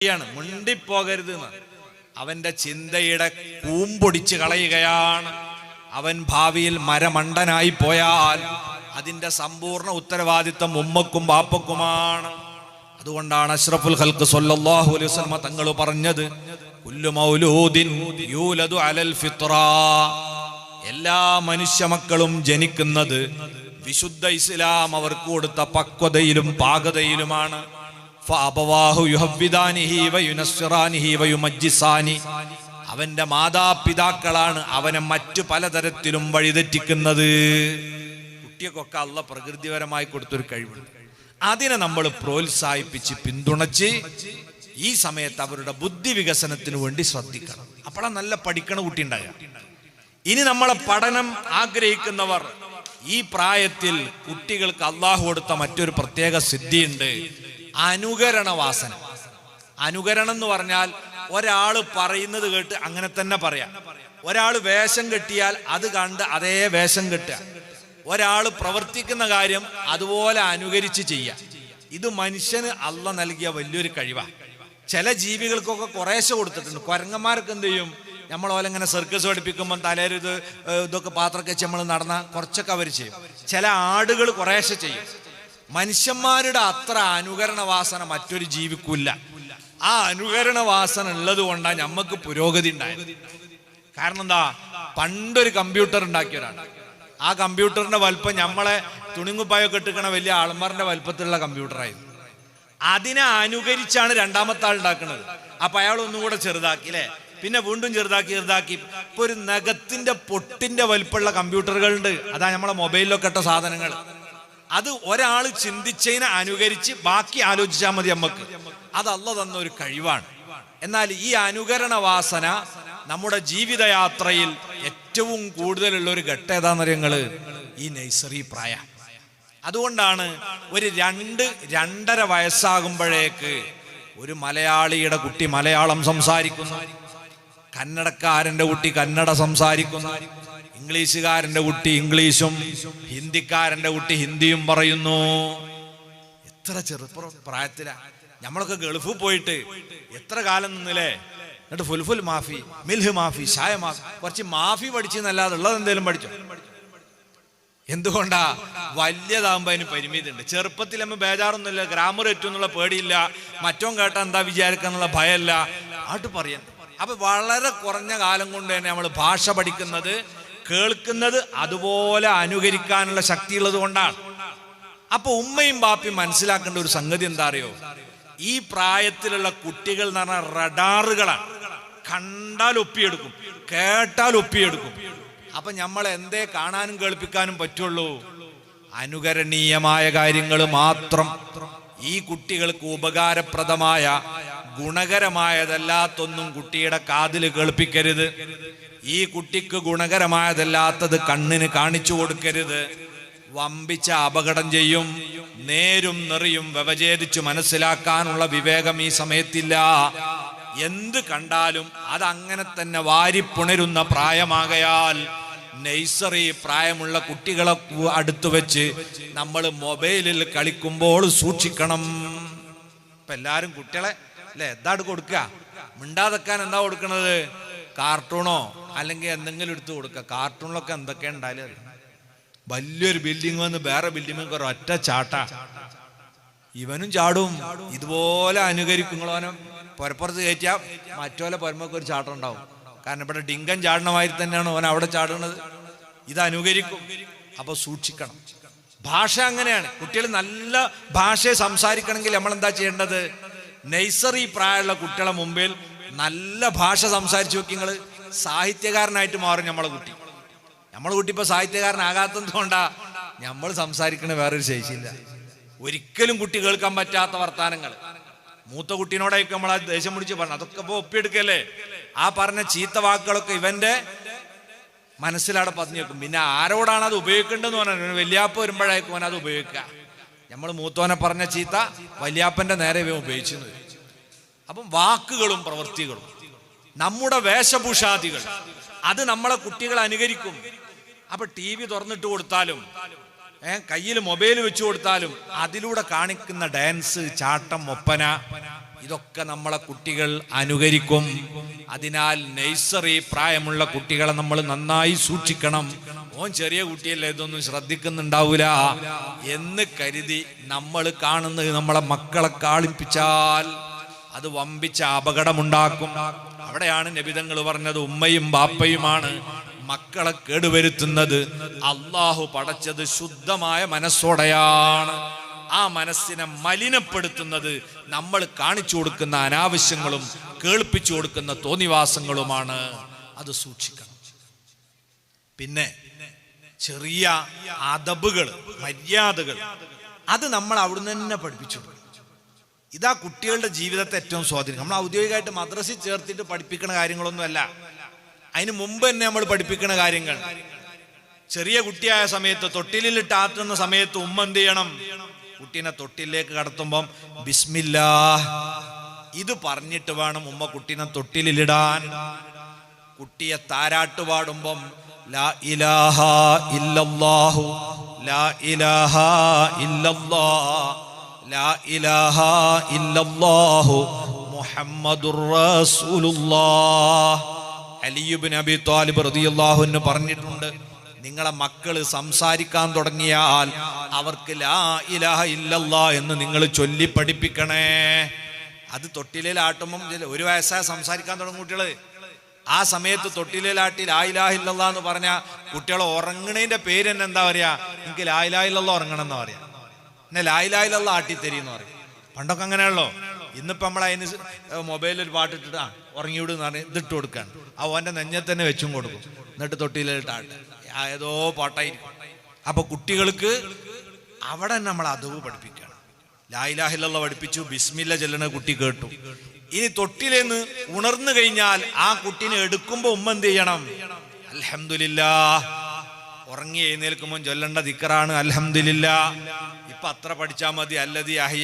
മുണ്ടിപ്പോകരുത്. അവന്റെ ചിന്തയുടെ കൂമ്പൊടിച്ച് കളയുകയാണ്. അവൻ ഭാവിയിൽ മരമണ്ടനായി പോയാൽ അതിന്റെ സമ്പൂർണ്ണ ഉത്തരവാദിത്വം ഉമ്മക്കും ബാപ്പക്കുമാണ്. അതുകൊണ്ടാണ് അഷ്റഫുൽ ഖൽഖ് സ്വല്ലല്ലാഹു അലൈഹി വസല്ലം തങ്ങൾ പറഞ്ഞത്, കുല്ലു മൗലൂദിൻ യൂലദു അലൽ ഫിത്ര. എല്ലാ മനുഷ്യ മക്കളും ജനിക്കുന്നത് വിശുദ്ധ ഇസ്ലാം അവർക്ക് കൊടുത്ത പക്വതയിലും പാകതയിലുമാണ്. ഫഅബവാഹു യുഹവ്വിദാനിഹി വയുനസ്സിറാനിഹി വയുമജ്ജിസാനി. അവന്റെ മാതാപിതാക്കളാണ് അവനെ മറ്റു പലതരത്തിലും വഴിതെറ്റിക്കുന്നത്. കുട്ടിയൊക്കെ അള്ളാഹ് പ്രകൃതിപരമായി കൊടുത്തൊരു കഴിവുണ്ട്. അതിനെ നമ്മൾ പ്രോത്സാഹിപ്പിച്ച് പിന്തുണച്ച് ഈ സമയത്ത് അവരുടെ ബുദ്ധി വികസനത്തിന് വേണ്ടി ശ്രദ്ധിക്കണം. അപ്പോഴാണ് നല്ല പഠിക്കണ കുട്ടി ഉണ്ടാകുക. ഇനി നമ്മളെ പഠനം ആഗ്രഹിക്കുന്നവർ ഈ പ്രായത്തിൽ കുട്ടികൾക്ക് അള്ളാഹു കൊടുത്ത മറ്റൊരു പ്രത്യേക സിദ്ധിയുണ്ട്, അനുകരണ വാസന. അനുകരണം എന്ന് പറഞ്ഞാൽ ഒരാള് പറയുന്നത് കേട്ട് അങ്ങനെ തന്നെ പറയാം. ഒരാൾ വേഷം കെട്ടിയാൽ അത് കണ്ട് അതേ വേഷം കെട്ടുക. ഒരാൾ പ്രവർത്തിക്കുന്ന കാര്യം അതുപോലെ അനുകരിച്ച് ചെയ്യുക. ഇത് മനുഷ്യന് അള്ളാഹ് നൽകിയ വലിയൊരു കഴിവാണ്. ചില ജീവികൾക്കൊക്കെ കുറേശ്ശെ കൊടുത്തിട്ടുണ്ട്. കുരങ്ങന്മാർക്ക് എന്ത് ചെയ്യും, നമ്മളോലെ ഇങ്ങനെ സർക്കസ് പഠിപ്പിക്കുമ്പോൾ തലേര് ഇതൊക്കെ പാത്രമൊക്കെ വെച്ച് നമ്മൾ നടന്ന കുറച്ചൊക്കെ അവർ ചെയ്യും. ചില ആടുകൾ കുറേശ്ശെ ചെയ്യും. മനുഷ്യന്മാരുടെ അത്ര അനുകരണ വാസന മറ്റൊരു ജീവിക്കില്ല. ആ അനുകരണ വാസന ഉള്ളത് കൊണ്ടാണ് നമുക്ക് പുരോഗതി ഉണ്ടായത്. കാരണം എന്താ, പണ്ടൊരു കമ്പ്യൂട്ടർ ഉണ്ടാക്കിയവരാണ്. ആ കമ്പ്യൂട്ടറിന്റെ വലുപ്പം നമ്മളെ തുണിങ്ങുപ്പായൊക്കെ ഇട്ടിക്കണ വലിയ ആൾമാറിന്റെ വലുപ്പത്തിലുള്ള കമ്പ്യൂട്ടറായിരുന്നു. അതിനെ അനുകരിച്ചാണ് രണ്ടാമത്തെ ആൾ ഉണ്ടാക്കുന്നത്. അപ്പൊ അയാൾ ഒന്നും കൂടെ ചെറുതാക്കി അല്ലേ, പിന്നെ വീണ്ടും ചെറുതാക്കി ഇപ്പൊ ഒരു നഖത്തിന്റെ പൊട്ടിന്റെ വലുപ്പമുള്ള കമ്പ്യൂട്ടറുകളുണ്ട്. അതാ നമ്മളെ മൊബൈലിലൊക്കെ ഇട്ട സാധനങ്ങൾ. അത് ഒരാൾ ചിന്തിച്ചതിനെ അനുകരിച്ച് ബാക്കി ആലോചിച്ചാൽ മതി നമുക്ക്. അത് അള്ളാഹ് തന്ന ഒരു കഴിവാണ്. എന്നാൽ ഈ അനുകരണ വാസന നമ്മുടെ ജീവിതയാത്രയിൽ ഏറ്റവും കൂടുതലുള്ള ഒരു ഘട്ടം ഏതാന്നറിയങ്ങള് ഈ നഴ്സറി പ്രായം. അതുകൊണ്ടാണ് ഒരു 2-2.5 വയസ്സാകുമ്പോഴേക്ക് ഒരു മലയാളിയുടെ കുട്ടി മലയാളം സംസാരിക്കുന്നു, കന്നഡക്കാരന്റെ കുട്ടി കന്നഡ സംസാരിക്കുന്നു, ഇംഗ്ലീഷുകാരന്റെ കുട്ടി ഇംഗ്ലീഷും, ഹിന്ദിക്കാരന്റെ കുട്ടി ഹിന്ദിയും പറയുന്നു. എത്ര ചെറുപ്പ പ്രായത്തിലാ. നമ്മളൊക്കെ ഗൾഫിൽ പോയിട്ട് എത്ര കാലം നിന്നില്ലേ. എന്നിട്ട് ഫുൽഫുൽ മാഫി, മിൽഹ് മാഫി, ഷായ മാഫി, കുറച്ച് മാഫി പഠിച്ചെന്നല്ലാതെ ഉള്ളത് എന്തേലും പഠിച്ചോ? എന്തുകൊണ്ടാ? വലിയതാകുമ്പോ അതിന് പരിമിതി ഉണ്ട്. ചെറുപ്പത്തിൽ നമ്മൾ ബേജാറൊന്നുമില്ല, ഗ്രാമർ ഏറ്റവും പേടിയില്ല, മറ്റോ കേട്ടാ എന്താ വിചാരിക്കാന്നുള്ള ഭയമല്ല, ആട്ട് പറയാൻ. അപ്പൊ വളരെ കുറഞ്ഞ കാലം കൊണ്ട് തന്നെ നമ്മൾ ഭാഷ പഠിക്കുന്നത്, കേൾക്കുന്നത്, അതുപോലെ അനുകരിക്കാനുള്ള ശക്തിയുള്ളത് കൊണ്ടാണ്. അപ്പൊ ഉമ്മയും ബാപ്പയും മനസ്സിലാക്കേണ്ട ഒരു സംഗതി എന്താ അറിയോ, ഈ പ്രായത്തിലുള്ള കുട്ടികൾ എന്ന് പറഞ്ഞാൽ റഡാറുകളാണ്. കണ്ടാൽ ഒപ്പിയെടുക്കും, കേട്ടാൽ ഒപ്പിയെടുക്കും. അപ്പൊ നമ്മൾ എന്തേ കാണാനും കേൾപ്പിക്കാനും പറ്റുള്ളൂ? അനുകരണീയമായ കാര്യങ്ങൾ മാത്രം. ഈ കുട്ടികൾക്ക് ഉപകാരപ്രദമായ ഗുണകരമായതല്ലാത്തൊന്നും കുട്ടിയുടെ കാതിൽ കേൾപ്പിക്കരുത്. ഈ കുട്ടിക്ക് ഗുണകരമായതല്ലാത്തത് കണ്ണിന് കാണിച്ചു കൊടുക്കരുത്. വമ്പിച്ച അപകടം ചെയ്യും. നേരും നെറിയും വ്യവഛേദിച്ചു മനസ്സിലാക്കാനുള്ള വിവേകം ഈ സമയത്തില്ല. എന്ത് കണ്ടാലും അതങ്ങനെ തന്നെ വാരിപ്പുണരുന്ന പ്രായമാകയാൽ നഴ്സറി പ്രായമുള്ള കുട്ടികളെ അടുത്ത് വെച്ച് നമ്മൾ മൊബൈലിൽ കളിക്കുമ്പോൾ സൂക്ഷിക്കണം. ഇപ്പൊ എല്ലാരും കുട്ടികളെ അല്ലെ എന്താ കൊടുക്കുക? മിണ്ടാതെക്കാൻ എന്താ കൊടുക്കണത്? കാർട്ടൂണോ അല്ലെങ്കിൽ എന്തെങ്കിലും എടുത്ത് കൊടുക്കുക. കാർട്ടൂണിലൊക്കെ എന്തൊക്കെ ഉണ്ടായാലും വലിയൊരു ബിൽഡിംഗ് വന്ന് വേറെ ബിൽഡിംഗ് ഒരൊറ്റ ചാട്ട, ഇവനും ചാടും. ഇതുപോലെ അനുകരിക്കുങ്ങളോനും പുരപ്പുറത്ത് കയറ്റിയാൽ മറ്റോലെ പുരമൊക്കെ ഒരു ചാട്ടം ഉണ്ടാവും. കാരണം ഇവിടെ ഡിങ്കൻ ചാടണമാതിരി തന്നെയാണ് ഓൻ അവിടെ ചാടുന്നത്. ഇത് അനുകരിക്കും. അപ്പൊ സൂക്ഷിക്കണം. ഭാഷ അങ്ങനെയാണ്. കുട്ടികൾ നല്ല ഭാഷയെ സംസാരിക്കണമെങ്കിൽ നമ്മൾ എന്താ ചെയ്യേണ്ടത്? നഴ്സറി പ്രായമുള്ള കുട്ടികളെ മുമ്പിൽ നല്ല ഭാഷ സംസാരിച്ചു നോക്കി. നിങ്ങൾ സാഹിത്യകാരനായിട്ട് മാറും നമ്മളെ കുട്ടി. നമ്മളെ കുട്ടി ഇപ്പൊ സാഹിത്യകാരനാകാത്തത് കൊണ്ടാ നമ്മൾ സംസാരിക്കണ വേറൊരു ശേഷിയില്ല. ഒരിക്കലും കുട്ടി കേൾക്കാൻ പറ്റാത്ത വർത്താനങ്ങൾ. മൂത്ത കുട്ടീനോടായിരിക്കും നമ്മൾ ആ ദേഷ്യം പിടിച്ച് പറഞ്ഞു, അതൊക്കെ ഇപ്പൊ ഒപ്പിയെടുക്കല്ലേ. ആ പറഞ്ഞ ചീത്ത വാക്കുകളൊക്കെ ഇവന്റെ മനസ്സിലവിടെ പതിഞ്ഞു വെക്കും. പിന്നെ ആരോടാണ് അത് ഉപയോഗിക്കേണ്ടതെന്ന് പറഞ്ഞാൽ വല്യാപ്പ വരുമ്പോഴായിരിക്കും അവൻ അത് ഉപയോഗിക്കുക. നമ്മൾ മൂത്തോനെ പറഞ്ഞ ചീത്ത വല്യാപ്പന്റെ നേരെ ഉപയോഗിച്ചു. അപ്പം വാക്കുകളും പ്രവൃത്തികളും, നമ്മുടെ വേഷഭൂഷാദികൾ, അത് നമ്മളെ കുട്ടികൾ അനുകരിക്കും. അപ്പൊ TV തുറന്നിട്ട് കൊടുത്താലും കയ്യിൽ മൊബൈൽ വെച്ചു കൊടുത്താലും അതിലൂടെ കാണിക്കുന്ന ഡാൻസ്, ചാട്ടം, ഒപ്പന ഇതൊക്കെ നമ്മളെ കുട്ടികൾ അനുകരിക്കും. അതിനാൽ നഴ്സറി പ്രായമുള്ള കുട്ടികളെ നമ്മൾ നന്നായി സൂക്ഷിക്കണം. ഓൻ ചെറിയ കുട്ടിയല്ലേ, ഇതൊന്നും ശ്രദ്ധിക്കുന്നുണ്ടാവൂല എന്ന് കരുതി നമ്മൾ കാണുന്നത് നമ്മളെ മക്കളെ കാളിപ്പിച്ചാൽ അത് വമ്പിച്ച അപകടമുണ്ടാക്കും. അവിടെയാണ് നബിതങ്ങൾ പറഞ്ഞത് ഉമ്മയും ബാപ്പയുമാണ് മക്കളെ കേടുവരുത്തുന്നത്. അള്ളാഹു പടച്ചത് ശുദ്ധമായ മനസ്സോടെയാണ്. ആ മനസ്സിനെ മലിനപ്പെടുത്തുന്നത് നമ്മൾ കാണിച്ചു കൊടുക്കുന്ന അനാവശ്യങ്ങളും കേൾപ്പിച്ചു കൊടുക്കുന്ന തോന്നിവാസങ്ങളുമാണ്. അത് സൂക്ഷിക്കണം. പിന്നെ ചെറിയ അദബുകൾ, മര്യാദകൾ, അത് നമ്മൾ അവിടുന്ന് തന്നെ പഠിപ്പിച്ചു. ഇതാ കുട്ടികളുടെ ജീവിതത്തെ ഏറ്റവും സ്വാധീനം. നമ്മൾ ഔദ്യോഗികമായിട്ട് മദ്രസയിൽ ചേർത്തിട്ട് പഠിപ്പിക്കുന്ന കാര്യങ്ങളൊന്നുമല്ല, അതിന് മുമ്പ് തന്നെ നമ്മൾ പഠിപ്പിക്കുന്ന കാര്യങ്ങൾ. ചെറിയ കുട്ടിയായ സമയത്ത് തൊട്ടിലിട്ട് ആറ്റുന്ന സമയത്ത് ഉമ്മ എന്ത് ചെയ്യണം? കുട്ടീനെ തൊട്ടിലേക്ക് കടത്തുമ്പം ബിസ്മില്ലാഹ് ഇത് പറഞ്ഞിട്ട് വേണം ഉമ്മ കുട്ടീനെ തൊട്ടിലിടാൻ. കുട്ടിയെ താരാട്ട് പാടുമ്പം ലാ ഇലാഹ ഇല്ലല്ലാഹു ലാ ഇലാഹ ഇല്ലല്ലാഹ് ലാ ഇലാഹ ഇല്ലല്ലാഹു മുഹമ്മദുർ റസൂലുള്ളാഹ്. അലി ഇബ്നു അബി ത്വാലിബ് റളിയല്ലാഹു അൻഹു പറഞ്ഞിട്ടുണ്ട്, നിങ്ങളെ മക്കള് സംസാരിക്കാൻ തുടങ്ങിയാൽ അവർക്ക് ലാ ഇലാഹ ഇല്ലല്ലാഹ് എന്ന് നിങ്ങൾ ചൊല്ലി പഠിപ്പിക്കണേ. അത് തൊട്ടിലേലാട്ടുമ്പം 1 വയസ്സായ സംസാരിക്കാൻ തുടങ്ങും കുട്ടികള്. ആ സമയത്ത് തൊട്ടിലേലാട്ടി ലാ ഇലാഹ ഇല്ലല്ലാഹ് എന്ന് പറഞ്ഞാൽ കുട്ടികളെ ഉറങ്ങണേന്റെ പേര് തന്നെ എന്താ പറയാ? എനിക്ക് ലാ ഇലാഹ ഇല്ലല്ലാഹ് ഉറങ്ങണം എന്ന് പറയാ. എന്നെ ലാ ഇലാഹ ഇല്ലല്ലാഹ് ആട്ടിത്തരീന്ന് പറയും. പണ്ടൊക്കെ അങ്ങനെയാണല്ലോ. ഇന്നിപ്പോൾ നമ്മൾ അതിന് മൊബൈലിൽ ഒരു പാട്ടിട്ടിട്ട് ഉറങ്ങിവിടുന്ന് പറഞ്ഞ് ഇതിട്ട് കൊടുക്കുകയാണ്. ആ ഓൻ്റെ നെഞ്ഞത്ത് തന്നെ വെച്ചും കൊടുക്കും. എന്നിട്ട് തൊട്ടിയിലിട്ടാട്ടെ ഏതോ പാട്ടായിരിക്കും. അപ്പൊ കുട്ടികൾക്ക് അവിടെ നമ്മൾ അദബ് പഠിപ്പിക്കുകയാണ്. ലാ ഇലാഹ ഇല്ലല്ലാഹ് പഠിപ്പിച്ചു, ബിസ്മില്ല ചൊല്ലണ കുട്ടി കേട്ടു. ഇനി തൊട്ടിലേന്ന് ഉണർന്നു കഴിഞ്ഞാൽ ആ കുട്ടീനെ എടുക്കുമ്പോ ഉമ്മ എന്ത് ചെയ്യണം? അൽഹംദുലില്ലാഹ്. ഉറങ്ങി എഴുന്നേൽക്കുമ്പോൾ ചൊല്ലേണ്ട ദിക്റാണ് അൽഹംദുലില്ലാഹ്. ഇപ്പൊ അത്ര പഠിച്ചാൽ മതി. അല്ലദീ അഹ്യ